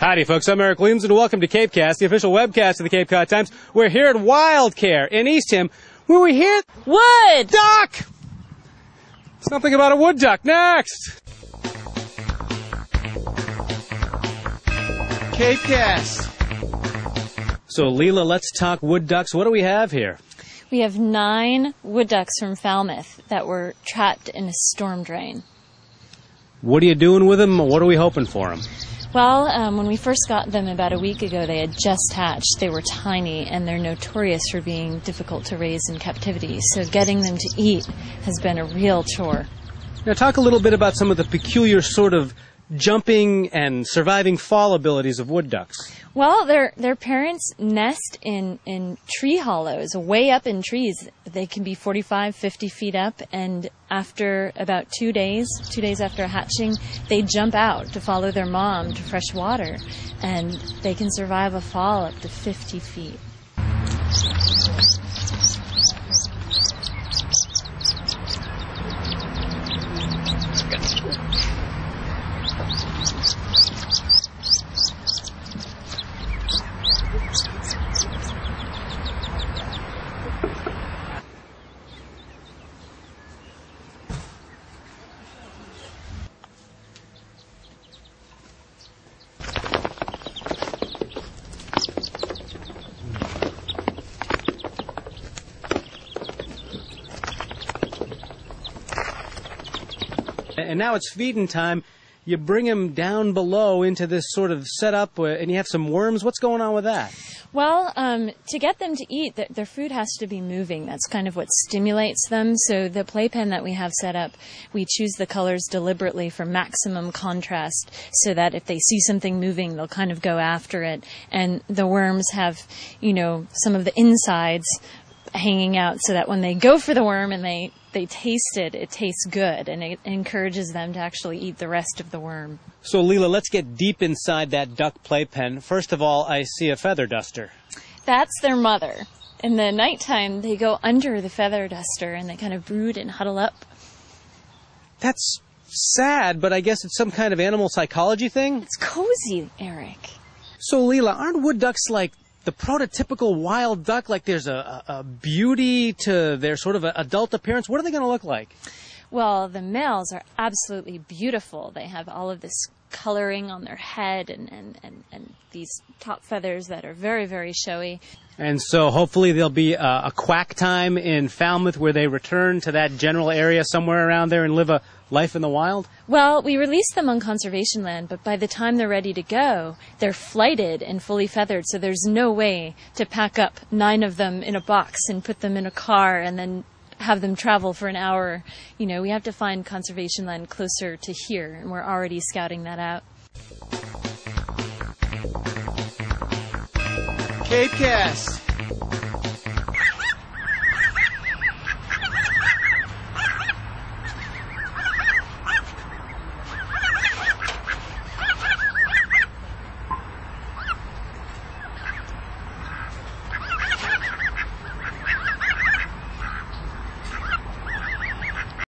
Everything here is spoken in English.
Howdy, folks. I'm Eric Williams, and welcome to CapeCast, the official webcast of the Cape Cod Times. We're here at Wildcare in Eastham, where we hear wood duck. Something about a wood duck next. CapeCast. So, Leela, let's talk wood ducks. What do we have here? We have 9 wood ducks from Falmouth that were trapped in a storm drain. What are you doing with them? What are we hoping for them? Well, when we first got them about a week ago, they had just hatched. They were tiny, and they're notorious for being difficult to raise in captivity. So getting them to eat has been a real chore. Now, talk a little bit about some of the peculiar sort of jumping and surviving fall abilities of wood ducks. Well, their parents nest in tree hollows, way up in trees. They can be 45, 50 feet up, and after about 2 days after hatching, they jump out to follow their mom to fresh water, and they can survive a fall up to 50 feet. And now it's feeding time. You bring them down below into this sort of setup, and you have some worms. What's going on with that? Well, to get them to eat, their food has to be moving. That's kind of what stimulates them. So the playpen that we have set up, we choose the colors deliberately for maximum contrast so that if they see something moving, they'll kind of go after it. And the worms have, some of the insides hanging out so that when they go for the worm and they taste it, it tastes good, and it encourages them to actually eat the rest of the worm. So, Leela, let's get deep inside that duck playpen. First of all, I see a feather duster. That's their mother. In the nighttime, they go under the feather duster, and they kind of brood and huddle up. That's sad, but I guess it's some kind of animal psychology thing? It's cozy, Eric. So, Leela, aren't wood ducks like the prototypical wild duck, like there's a beauty to their sort of adult appearance? What are they going to look like? Well, the males are absolutely beautiful. They have all of this coloring on their head and these top feathers that are very, very showy. And so hopefully there'll be a quack time in Falmouth where they return to that general area somewhere around there and live a life in the wild? Well, we release them on conservation land, but by the time they're ready to go, they're flighted and fully feathered, so there's no way to pack up 9 of them in a box and put them in a car and then have them travel for an hour. We have to find conservation land closer to here, and we're already scouting that out. CapeCast.